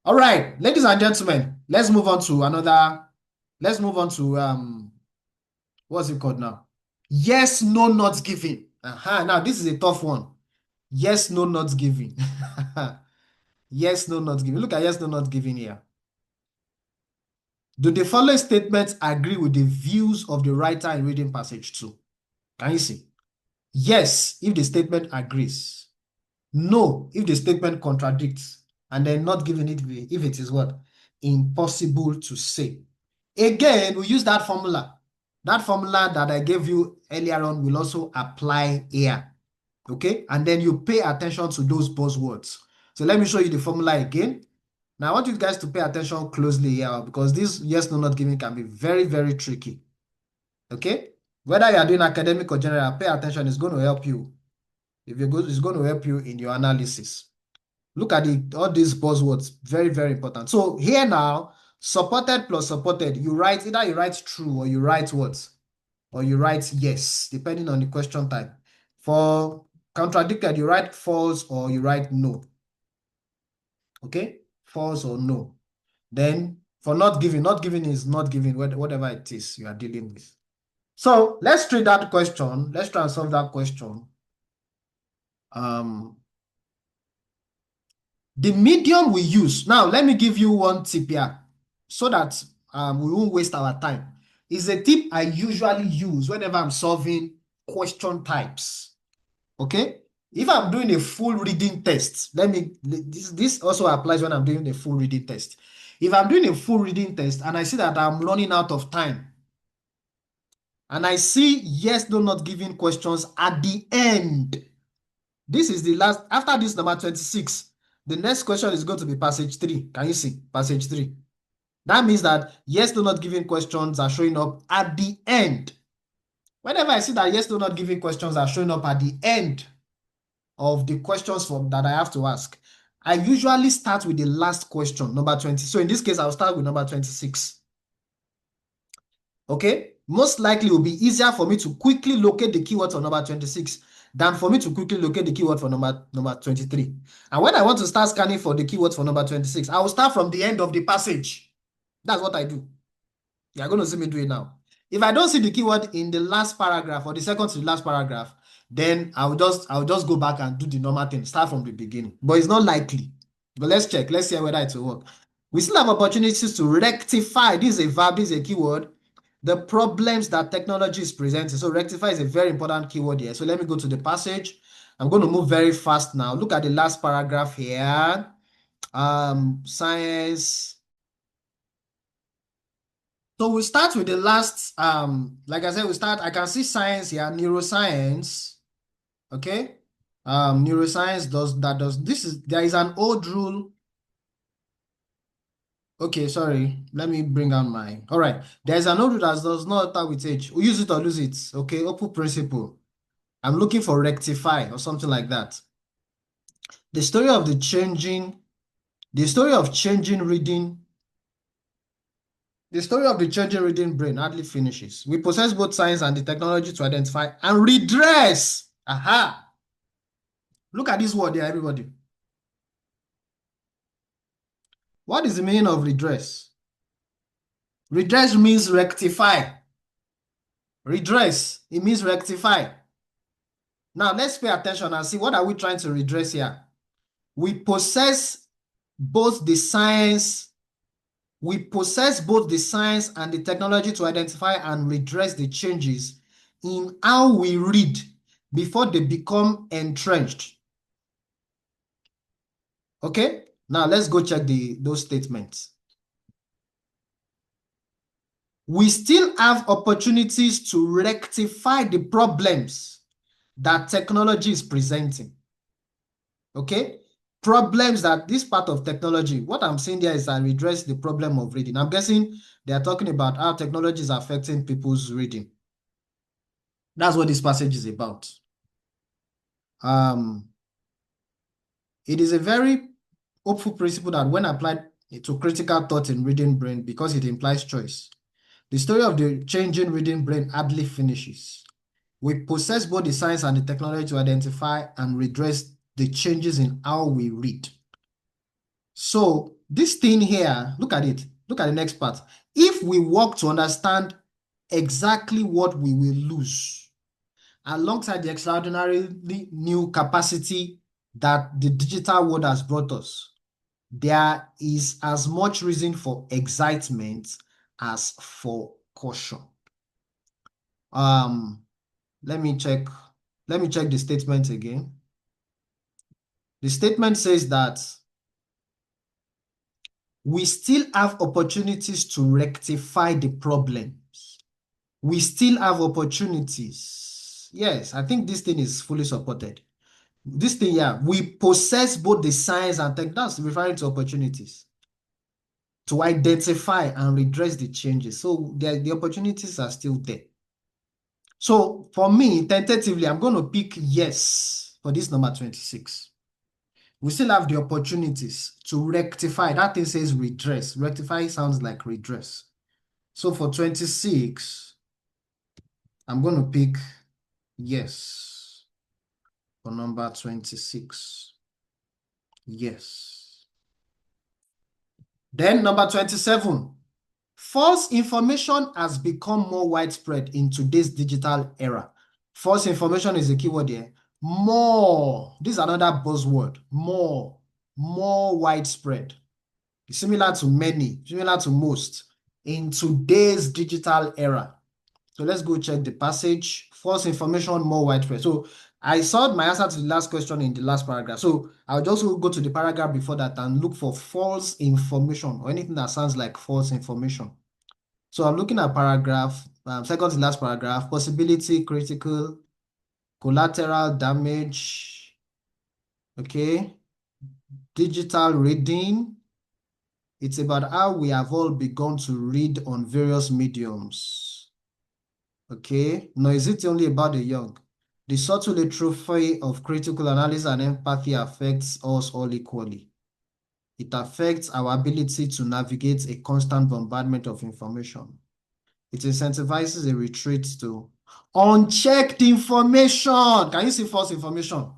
All right, ladies and gentlemen, let's move on to what's it called now? Yes, no, not giving. Now this is a tough one. Yes, no, not giving. Yes, no, not giving. Look at yes, no, not giving here. Do the following statements agree with the views of the writer in reading passage 2? Can you see? Yes, if the statement agrees. No, if the statement contradicts. And then not giving it if it is what? Impossible to say. Again, we use that formula. That formula that I gave you earlier on will also apply here. Okay? And then you pay attention to those buzzwords. So let me show you the formula again. Now I want you guys to pay attention closely here because this yes, no, not giving can be very, very tricky. Okay? Whether you are doing academic or general, pay attention. It's going to help you. If you go, it's going to help you in your analysis. Look at all these buzzwords. Very, very important. So here now, supported plus supported, either you write true or you write what? Or you write yes, depending on the question type. For contradicted, you write false or you write no. Okay? False or no. Then for not giving is not giving, whatever it is you are dealing with. So let's treat that question. Let's try and solve that question. The medium we use. Now, let me give you one tip here so that we won't waste our time. It's a tip I usually use whenever I'm solving question types. Okay? If I'm doing a full reading test, this also applies when I'm doing a full reading test. If I'm doing a full reading test and I see that I'm running out of time, and I see yes, no, not giving questions at the end, this is the last, after this number 26, the next question is going to be passage 3. Can you see? Passage 3. That means that yes, no, not giving questions are showing up at the end. Whenever I see that yes, no, not giving questions are showing up at the end of the questions that I have to ask, I usually start with the last question, number 20. So in this case, I'll start with number 26. Okay? Most likely it will be easier for me to quickly locate the keyword for number 26 than for me to quickly locate the keyword for number 23. And when I want to start scanning for the keywords for number 26, I will start from the end of the passage. That's what I do. You're going to see me do it now. If I don't see the keyword in the last paragraph or the second to the last paragraph, then I'll just go back and do the normal thing, start from the beginning. But it's not likely. But let's check. Let's see whether it will work. We still have opportunities to rectify. This is a verb, this is a keyword. The problems that technology is presenting. So rectify is a very important keyword here. So let me go to the passage. I'm going to move very fast now. Look at the last paragraph here. Science. So we start with the last, like I said, I can see science here, neuroscience. Okay. Neuroscience there is an old rule. Okay, sorry. Let me bring out all right. There's an old rule that does not start with H. We use it or lose it. Okay, open principle. I'm looking for rectify or something like that. The story of changing reading. The story of the changing reading brain hardly finishes. We possess both science and the technology to identify and redress. Aha! Look at this word here, everybody. What is the meaning of redress? Redress means rectify. Redress, it means rectify. Now, let's pay attention and see what are we trying to redress here. We possess both the science and the technology to identify and redress the changes in how we read before they become entrenched. Okay? Now, let's go check those statements. We still have opportunities to rectify the problems that technology is presenting. Okay? Problems that this part of technology, what I'm saying there is that redress the problem of reading. I'm guessing they are talking about how technology is affecting people's reading. That's what this passage is about. It is a very hopeful principle that when applied to critical thought in reading brain, because it implies choice, the story of the changing reading brain hardly finishes. We possess both the science and the technology to identify and redress the changes in how we read. So This thing here, look at it. Look at the next part. If we work to understand exactly what we will lose, alongside the extraordinarily new capacity that the digital world has brought us, there is as much reason for excitement as for caution. Um, let me check. Let me check the statement again. The statement says that we still have opportunities to rectify the problems. We still have opportunities. Yes, I think this thing is fully supported. This thing, yeah, we possess both the science and tech. That's referring to opportunities to identify and redress the changes. So the opportunities are still there. So for me, tentatively, I'm going to pick yes for this number 26. We still have the opportunities to rectify. That thing says redress. Rectify sounds like redress. So for 26, I'm going to pick yes for number 26. Yes. Then number 27. False information has become more widespread in today's digital era. False information is a keyword here. More. This is another buzzword. More. More widespread. Similar to many, similar to most in today's digital era. So let's go check the passage. False information more widespread. So I saw my answer to the last question in the last paragraph. So I'll just go to the paragraph before that and look for false information or anything that sounds like false information. So I'm looking at paragraph, second to last paragraph, possibility, critical, collateral damage, okay, digital reading. It's about how we have all begun to read on various mediums. Okay, nor is it only about the young. The subtle atrophy of critical analysis and empathy affects us all equally. It affects our ability to navigate a constant bombardment of information. It incentivizes a retreat to unchecked information. Can you see false information?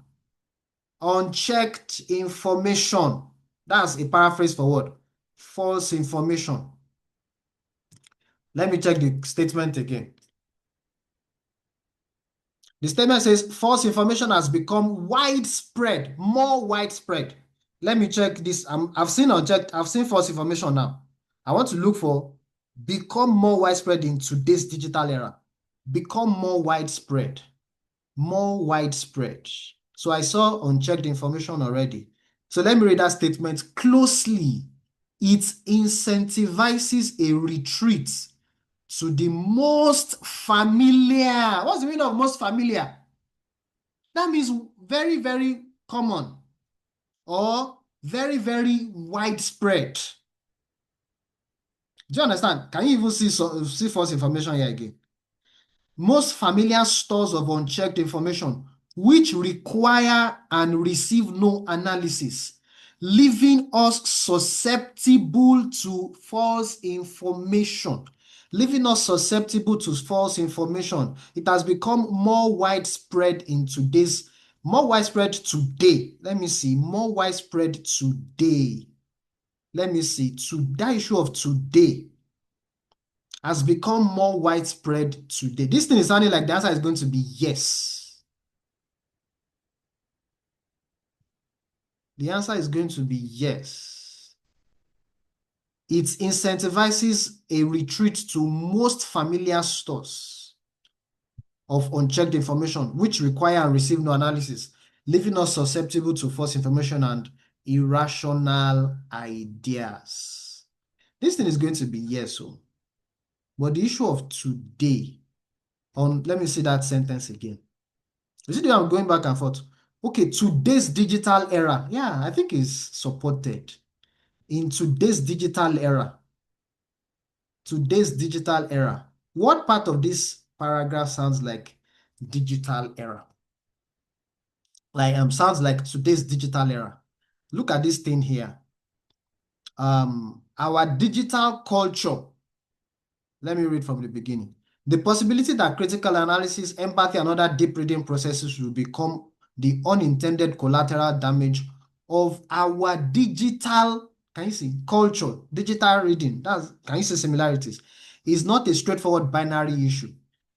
Unchecked information. That's a paraphrase for what? False information. Let me check the statement again. The statement says false information has become widespread, more widespread. Let me check this. I've seen unchecked, I've seen false information now. I want to look for become more widespread in today's digital era. Become more widespread. More widespread. So I saw unchecked information already. So let me read that statement closely. It incentivizes a retreat to the most familiar. What's the meaning of most familiar? That means very, very common or very, very widespread. Do you understand? Can you even see false information here again? Most familiar stores of unchecked information, which require and receive no analysis, leaving us susceptible to false information. Leaving us susceptible to false information. It has become more widespread in today's, more widespread today. Let me see, more widespread today. Let me see, that issue of today has become more widespread today. This thing is sounding like the answer is going to be yes. The answer is going to be yes. It incentivizes a retreat to most familiar stores of unchecked information, which require and receive no analysis, leaving us susceptible to false information and irrational ideas. This thing is going to be yes. So, but the issue of today, let me see that sentence again. You see, I'm going back and forth. Okay, today's digital era. Yeah, I think is supported. In today's digital era. Today's digital era. What part of this paragraph sounds like digital era? Like sounds like today's digital era. Look at this thing here. Our digital culture. Let me read from the beginning. The possibility that critical analysis, empathy, and other deep reading processes will become the unintended collateral damage of our digital Can you see? Culture, digital reading, can you see similarities? Is not a straightforward binary issue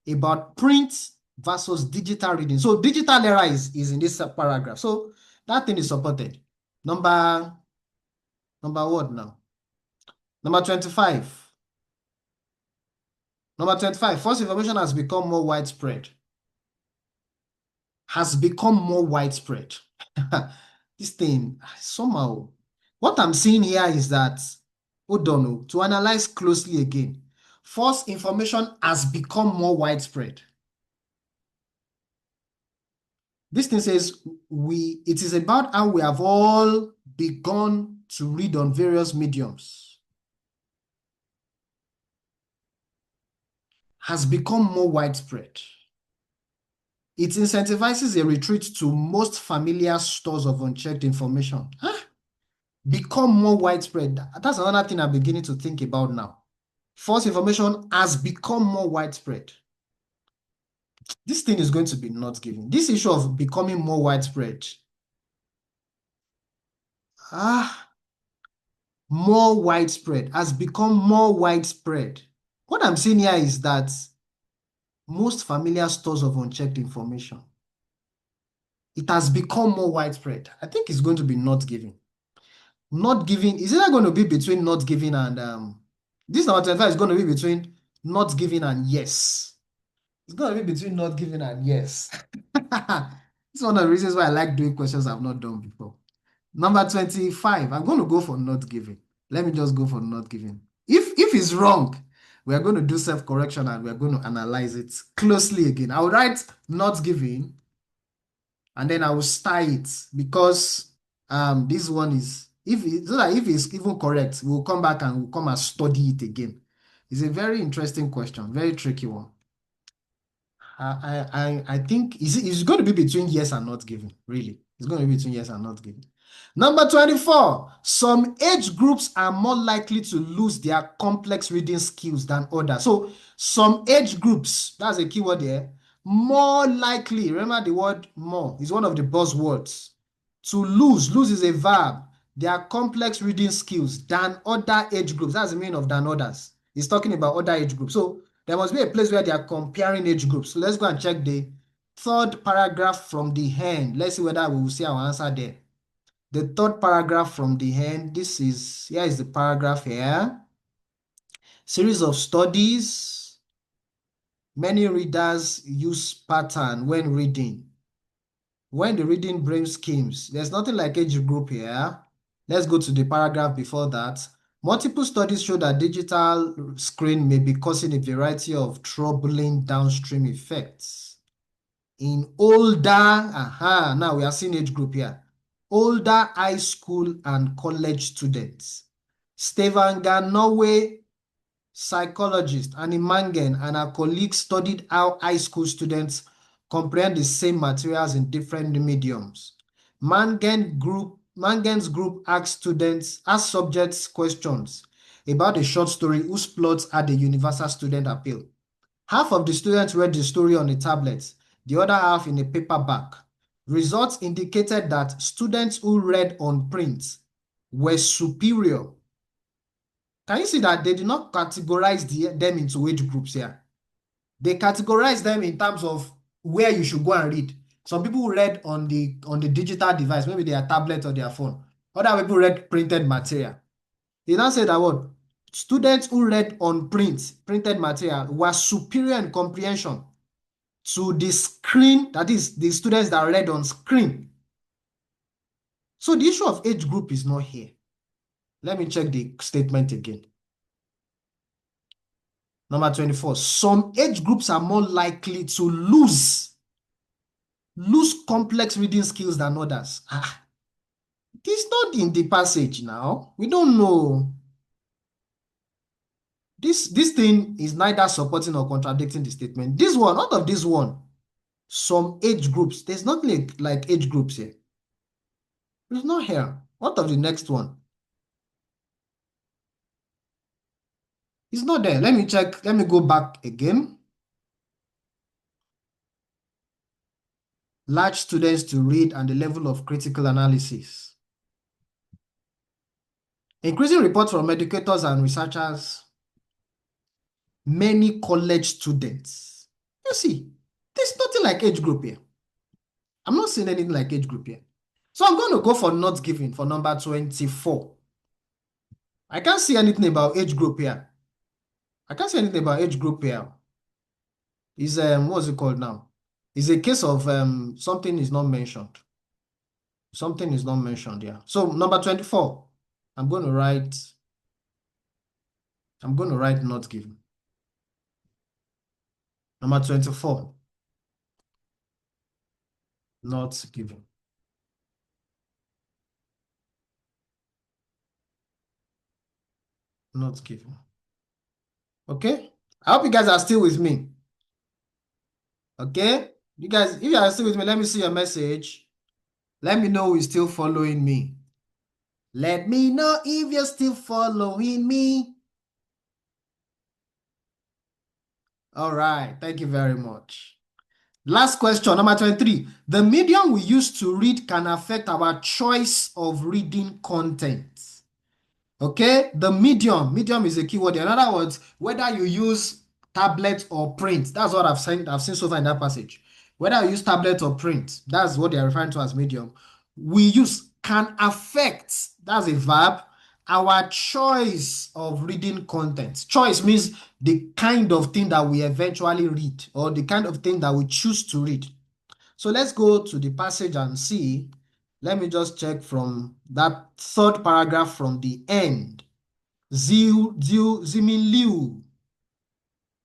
about print versus digital reading. So digital era is in this paragraph. So that thing is supported. Number what now? Number 25. Number 25, false information has become more widespread. Has become more widespread. This thing, somehow, what I'm seeing here is that, hold on, to analyze closely again, false information has become more widespread. This thing says it is about how we have all begun to read on various mediums. Has become more widespread. It incentivizes a retreat to most familiar stores of unchecked information. Huh? Become more widespread. That's another thing I'm beginning to think about now. False information has become more widespread. This thing is going to be not given. This issue of becoming more widespread. More widespread, has become more widespread. What I'm saying here is that most familiar stores of unchecked information. It has become more widespread. I think it's going to be not giving. Not giving, is it going to be between not giving and this number 25 is going to be between not giving and yes. It's going to be between not giving and yes. It's one of the reasons why I like doing questions I've not done before. Number 25, I'm going to go for not giving. Let me just go for not giving. If it's wrong, we are going to do self-correction and we are going to analyze it closely again. I'll write not giving and then I will star it because this one is, so that if it's even correct, we'll come back and we'll come and study it again. It's a very interesting question, very tricky one. I think it's going to be between yes and not giving, really. It's going to be between yes and not giving. Number 24, some age groups are more likely to lose their complex reading skills than others. So some age groups, that's a keyword there, more likely, remember the word more, is one of the buzzwords. To lose is a verb, their complex reading skills than other age groups. That's the meaning of than others. It's talking about other age groups. So there must be a place where they are comparing age groups. So let's go and check the third paragraph from the end. Let's see whether we will see our answer there. The third paragraph from the end, here is the paragraph here. Series of studies. Many readers use pattern when reading. When the reading brain schemes, there's nothing like age group here. Let's go to the paragraph before that. Multiple studies show that digital screen may be causing a variety of troubling downstream effects. In older, now we are seeing age group here. Older high school and college students. Stavanger, Norway, psychologist Annie Mangen and her colleagues studied how high school students comprehend the same materials in different mediums. Mangen's group asked subjects questions about a short story whose plots had a universal student appeal. Half of the students read the story on a tablet, the other half in a paperback. Results indicated that students who read on print were superior. Can you see that they did not categorize them into age groups here? They categorize them in terms of where you should go and read. Some people read on the digital device, maybe their tablet or their phone. Other people read printed material. They now say that what? Students who read on printed material were superior in comprehension to the screen, that is, the students that read on screen. So the issue of age group is not here. Let me check the statement again. Number 24, some age groups are more likely to lose complex reading skills than others. It is not in the passage now. We don't know. This thing is neither supporting or contradicting the statement. This one, out of this one, some age groups, there's nothing like age groups here. It's not here. What of the next one? It's not there. Let me check. Let me go back again. Large students to read and the level of critical analysis. Increasing reports from educators and researchers, many college students. You see, there's nothing like age group here. I'm not seeing anything like age group here. So I'm going to go for not given for number 24. I can't see anything about age group here. I can't see anything about age group here. Is what's it called now? It's a case of something is not mentioned. Something is not mentioned here. So number 24, I'm going to write not given. Number 24, not given. Not given. Okay? I hope you guys are still with me. Okay? You guys, if you are still with me, let me see your message. Let me know you're still following me. Let me know if you're still following me. All right. Thank you very much. Last question, number 23. The medium we use to read can affect our choice of reading content. Okay, the medium is a keyword. In other words, whether you use tablet or print, that's what I've seen so far in that passage. Whether you use tablet or print, that's what they're referring to as medium. We use can affect, that's a verb, our choice of reading content. Choice means the kind of thing that we eventually read or the kind of thing that we choose to read. So let's go to the passage and see. Let me just check from that third paragraph from the end. Zimin Liu.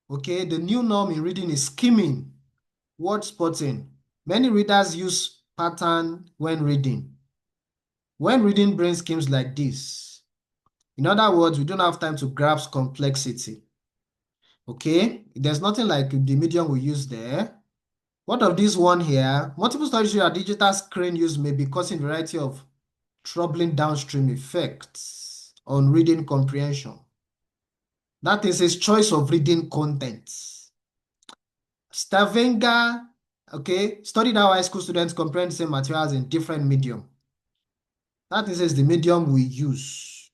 Okay, the new norm in reading is skimming, word spotting. Many readers use pattern when reading. When reading brain schemes like this, in other words, we don't have time to grasp complexity. Okay, there's nothing like the medium we use there. What of this one here? Multiple studies show that digital screen use may be causing a variety of troubling downstream effects on reading comprehension. That is his choice of reading content. Stavenga, okay, studied how high school students comprehend the same materials in different medium. That is the medium we use.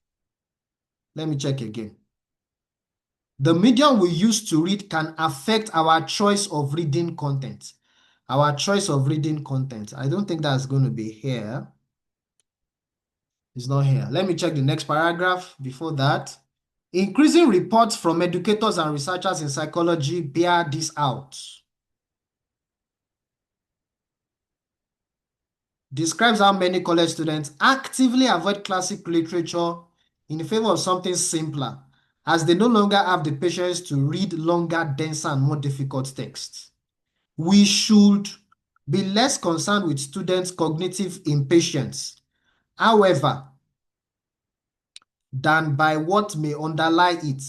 Let me check again. The medium we use to read can affect our choice of reading content. Our choice of reading content. I don't think that's going to be here. It's not here. Let me check the next paragraph before that. Increasing reports from educators and researchers in psychology bear this out. Describes how many college students actively avoid classic literature in favor of something simpler, as they no longer have the patience to read longer, denser, and more difficult texts. We should be less concerned with students' cognitive impatience, however, than by what may underlie it,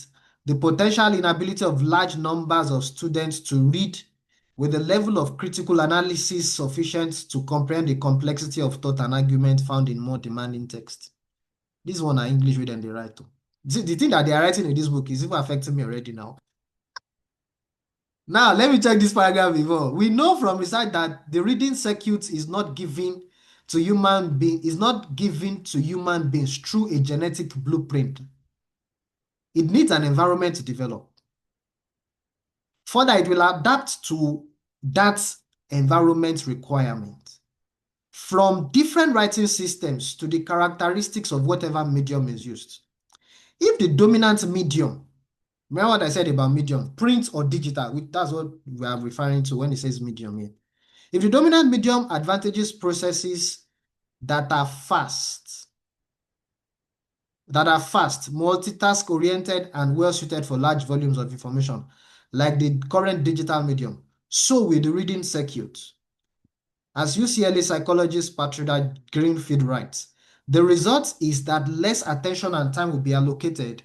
the potential inability of large numbers of students to read with a level of critical analysis sufficient to comprehend the complexity of thought and argument found in more demanding text. This one are English read and they write too. The thing that they are writing in this book is even affecting me already now. Now, let me check this paragraph before. We know from research that the reading circuit is not given to human beings through a genetic blueprint. It needs an environment to develop. Further, it will adapt to that environment requirement. From different writing systems to the characteristics of whatever medium is used. If the dominant medium, remember what I said about medium, print or digital, that's what we are referring to when it says medium here. If the dominant medium advantages processes that are fast, multitask-oriented, and well-suited for large volumes of information, like the current digital medium, so will the reading circuit. As UCLA psychologist Patricia Greenfield writes, the result is that less attention and time will be allocated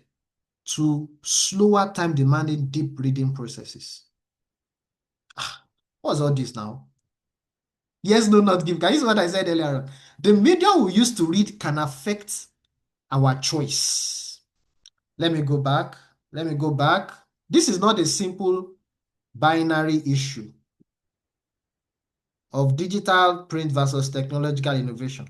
to slower time-demanding deep reading processes. What's all this now? Yes, no, not give. Can you see what I said earlier? The medium we use to read can affect our choice. Let me go back. This is not a simple binary issue of digital print versus technological innovation.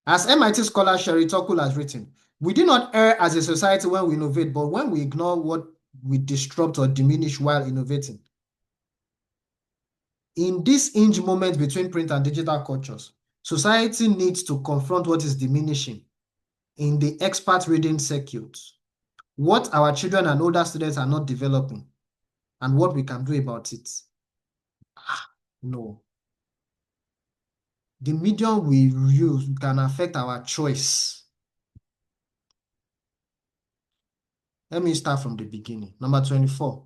As MIT scholar Sherry Tokul has written, We do not err as a society when we innovate, but when we ignore what we disrupt or diminish while innovating. In this hinge moment between print and digital cultures, society needs to confront what is diminishing in the expert reading circuit, what our children and older students are not developing, and what we can do about it. No. The medium we use can affect our choice. Let me start from the beginning. Number 24.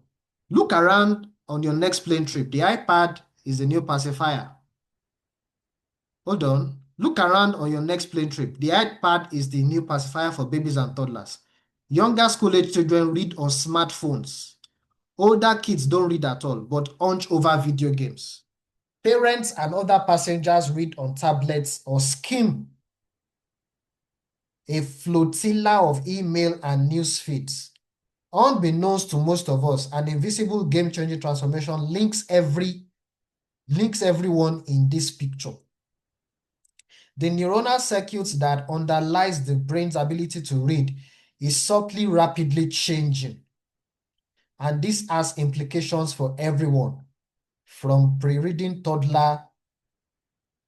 Look around on your next plane trip. The iPad is the new pacifier. Hold on. Look around on your next plane trip. The iPad is the new pacifier for babies and toddlers. Younger school-age children read on smartphones. Older kids don't read at all, but hunch over video games. Parents and other passengers read on tablets or skim a flotilla of email and news feeds. Unbeknownst to most of us, an invisible game-changing transformation links everyone in this picture. The neuronal circuits that underlies the brain's ability to read is subtly rapidly changing. And this has implications for everyone, from pre-reading toddler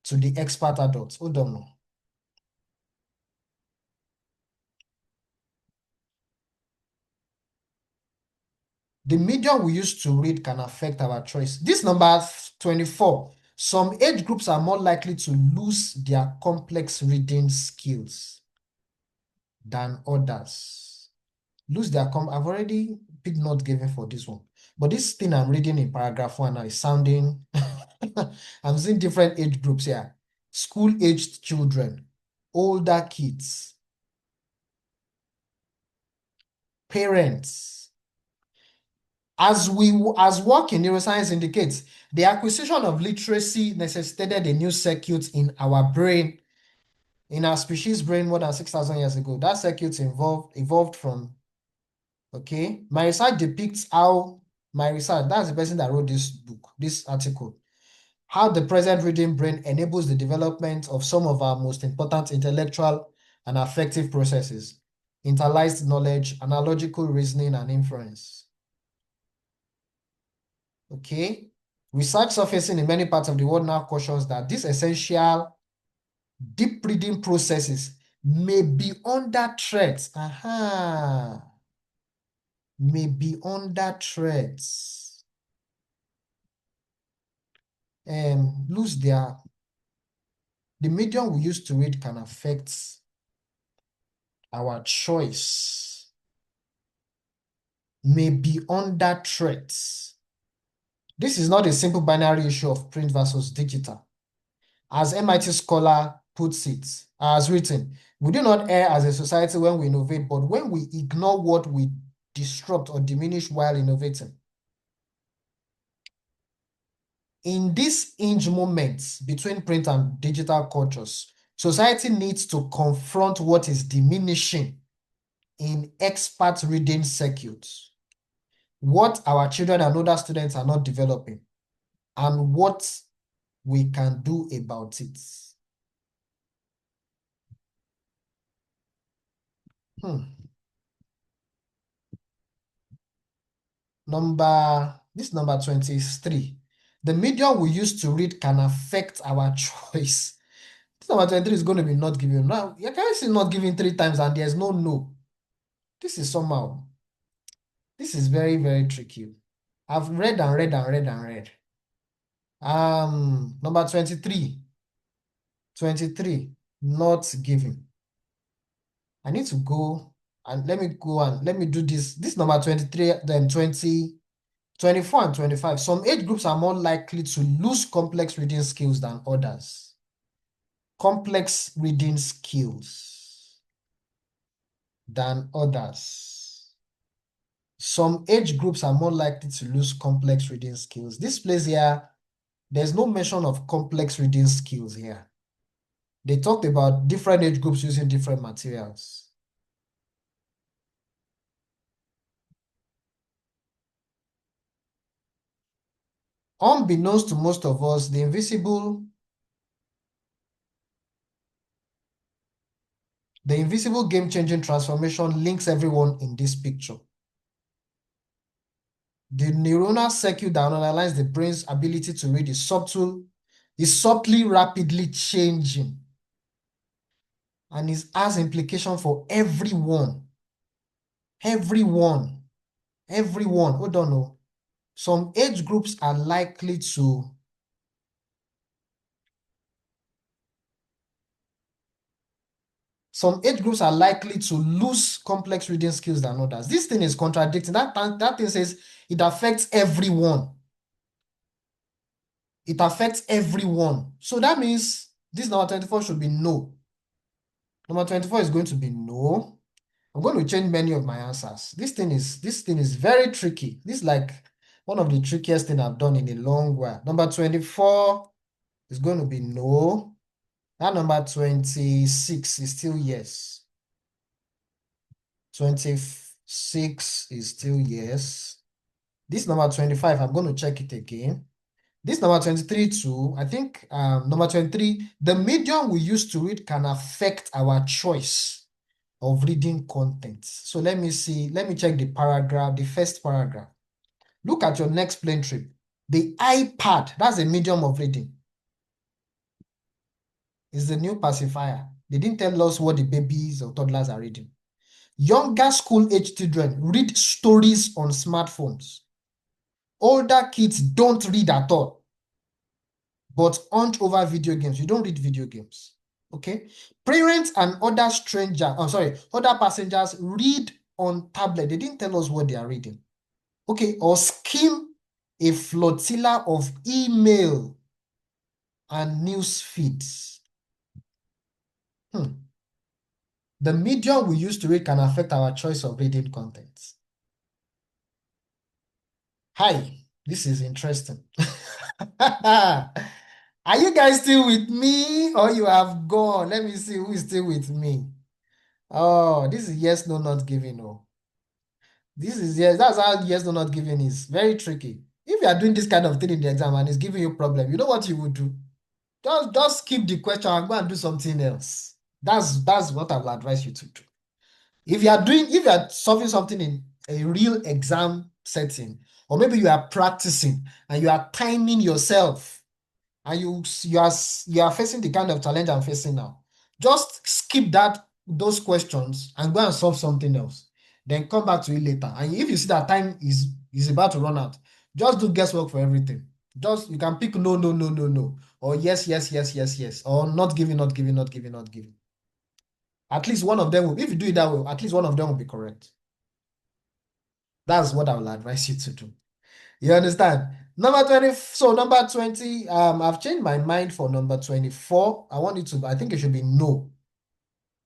to the expert adults. Hold on. The medium we use to read can affect our choice. This number 24. Some age groups are more likely to lose their complex reading skills than others. I've already picked not given for this one. But this thing I'm reading in paragraph 1 now is sounding, I'm seeing different age groups here. School-aged children, older kids, parents. As work in neuroscience indicates, the acquisition of literacy necessitated a new circuit in our brain, in our species brain more than 6,000 years ago. That circuit evolved from, okay? My research depicts how, that's the person that wrote this book, this article, how the present reading brain enables the development of some of our most important intellectual and affective processes, internalized knowledge, analogical reasoning, and inference. Okay? Research surfacing in many parts of the world now cautions that these essential deep reading processes may be under threat. May be under threat. The medium we use to read can affect our choice. May be under threat. This is not a simple binary issue of print versus digital. As MIT scholar puts it, as written, we do not err as a society when we innovate, but when we ignore what we disrupt or diminish while innovating. In these hinge moments between print and digital cultures, society needs to confront what is diminishing in expert reading circuits, what our children and older students are not developing, and what we can do about it. Number 23. The medium we use to read can affect our choice. This number 23 is going to be not given. Now, you can see not given 3 times and there's no no. This is somehow. This is very, very tricky. I've read and read and read and read. Number 23. 23, not given. I need to go and let me do this. This number 23, then 20. 24 and 25. Some age groups are more likely to lose complex reading skills than others. Complex reading skills than others. Some age groups are more likely to lose complex reading skills. This place here, there's no mention of complex reading skills here. They talked about different age groups using different materials. Unbeknownst to most of us, the The invisible game-changing transformation links everyone in this picture. The neuronal circuit that underlies the brain's ability to read is subtly, rapidly changing, and it has implication for everyone. Everyone. Hold on, no. Some age groups are likely to lose complex reading skills than others. This thing is contradicting. That thing says it affects everyone. It affects everyone. So that means this number 24 should be no. Number 24 is going to be no. I'm going to change many of my answers. This thing is very tricky. This is like one of the trickiest thing I've done in a long while. Number 24 is going to be no. That number 26 is still yes. 26 is still yes. This number 25, I'm going to check it again. This number 23 too, I think number 23, the medium we use to read can affect our choice of reading content. So let me check the paragraph, the first paragraph. Look at your next plane trip. The iPad, that's a medium of reading, is the new pacifier. They didn't tell us what the babies or toddlers are reading. Younger school-age children read stories on smartphones. Older kids don't read at all, but hunt over video games. You don't read video games. Okay? Parents and other passengers read on tablet. They didn't tell us what they are reading. Okay, or skim a flotilla of email and news feeds. The medium we use to read can affect our choice of reading content. Hi, this is interesting. Are you guys still with me or you have gone? Let me see who is still with me. Oh, this is yes, no, not giving. Oh, this is yes. That's how yes, no, not giving is. Very tricky. If you are doing this kind of thing in the exam and it's giving you a problem, you know what you would do? Just skip the question and go and do something else. That's what I will advise you to do. If you are solving something in a real exam setting, or maybe you are practicing and you are timing yourself, and you are facing the kind of challenge I'm facing now, just skip those questions and go and solve something else. Then come back to it later. And if you see that time is about to run out, just do guesswork for everything. You can pick no, no, no, no, no, or yes, yes, yes, yes, yes, or not giving, not giving, not giving, not giving. At least one of them will, if you do it that way, at least one of them will be correct. That's what I will advise you to do. You understand? Number 20. So number 20, I've changed my mind for number 24. I think it should be no.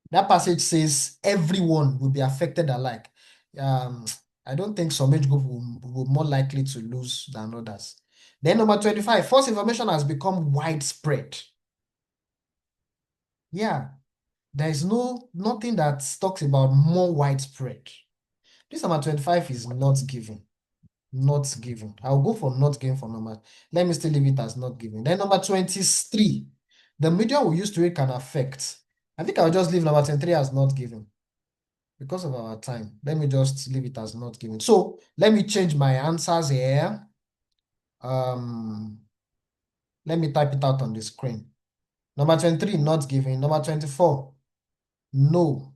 That passage says everyone will be affected alike. I don't think some age group will more likely to lose than others. Then number 25, false information has become widespread. Yeah, there is nothing that talks about more widespread. This number 25 is not given. Not given. I'll go for not given for number. Let me still leave it as not given. Then number 23, the medium we use to read can affect. I think I'll just leave number 23 as not given because of our time. Let me just leave it as not given. So let me change my answers here. Let me type it out on the screen. Number 23, not given. Number 24, no.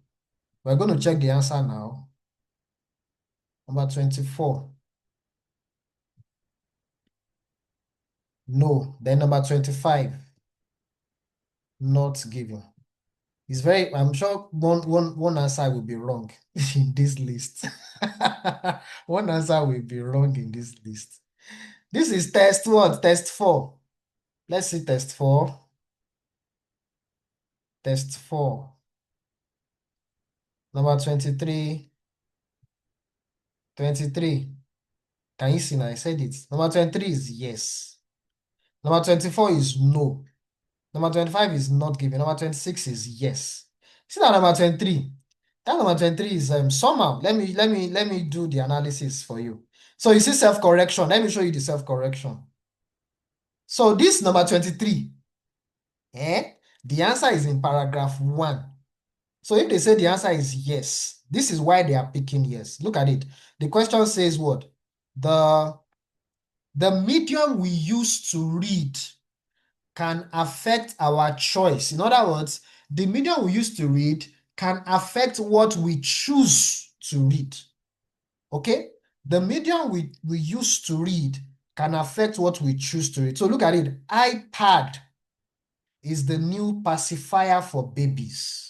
We're going to check the answer now. Number 24, no. Then number 25, not given. It's I'm sure one answer will be wrong in this list. One answer will be wrong in this list. This is test what? Test 4. Let's see test 4. Test 4. Number 23. 23. Can you see now? I said it. Number 23 is yes. Number 24 is no. Number 25 is not given. Number 26 is yes. See that number 23. That number 23 is somehow. Let me do the analysis for you. So you see self-correction. Let me show you the self-correction. So this number 23, the answer is in paragraph 1. So if they say the answer is yes, this is why they are picking yes. Look at it. The question says what? The medium we use to read can affect our choice. In other words, the medium we use to read can affect what we choose to read. Okay? The medium we use to read can affect what we choose to read. So look at it. iPad is the new pacifier for babies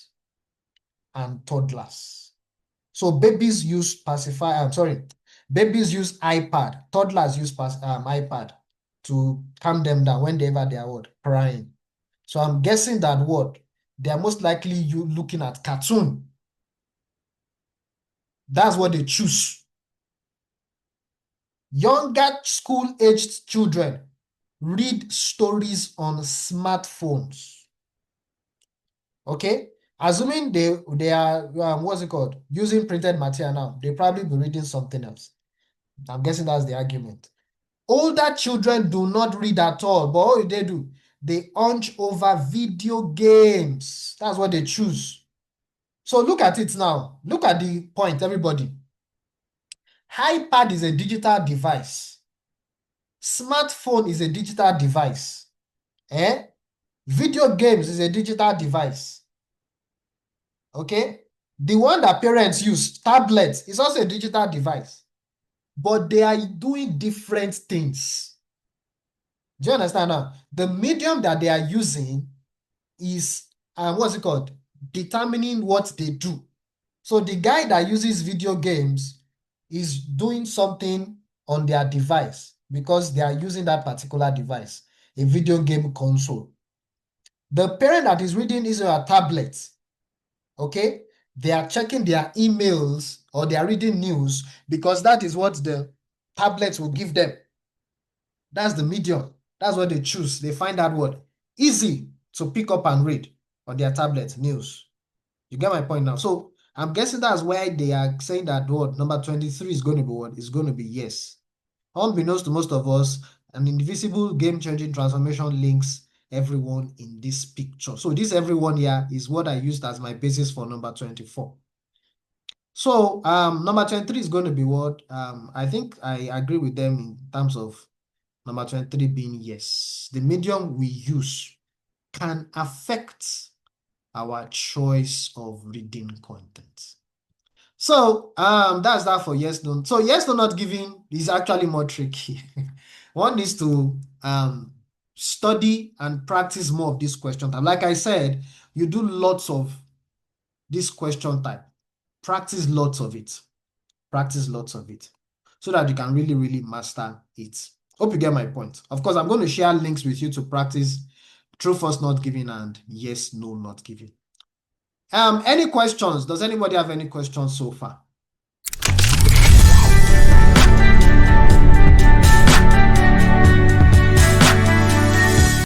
and toddlers. So babies use pacifier, babies use iPad, toddlers use iPad to calm them down whenever they are what? Crying. So I'm guessing that what? They are most likely you looking at cartoon. That's what they choose. Younger school-aged children read stories on smartphones. Okay? Assuming they are, what's it called? Using printed material now, they probably be reading something else. I'm guessing that's the argument. Older children do not read at all, but what do? They hunch over video games. That's what they choose. So look at it now. Look at the point, everybody. iPad is a digital device. Smartphone is a digital device. Video games is a digital device. Okay? The one that parents use, tablets, is also a digital device. But they are doing different things. Do you understand now? The medium that they are using is, what's it called? Determining what they do. So the guy that uses video games is doing something on their device because they are using that particular device, a video game console. The parent that is reading is a tablet, okay? They are checking their emails or they are reading news because that is what the tablet will give them. That's the medium. That's what they choose. They find that word easy to pick up and read on their tablet news. You get my point now? So I'm guessing that's why they are saying that what number 23 is going to be what? Is going to be yes. Unbeknownst to most of us, an invisible game-changing transformation links everyone in this picture. So this everyone here is what I used as my basis for number 24. So number 23 is going to be what? I think I agree with them in terms of number 23 being yes. The medium we use can affect our choice of reading content. So that's that for yes, no. So yes, no, not giving is actually more tricky. One needs to study and practice more of this question type. Like I said, you do lots of this question type. Practice lots of it. Practice lots of it so that you can really, really master it. Hope you get my point. Of course, I'm going to share links with you to practice true, false, not giving and yes, no, not giving. Any questions? Does anybody have any questions so far?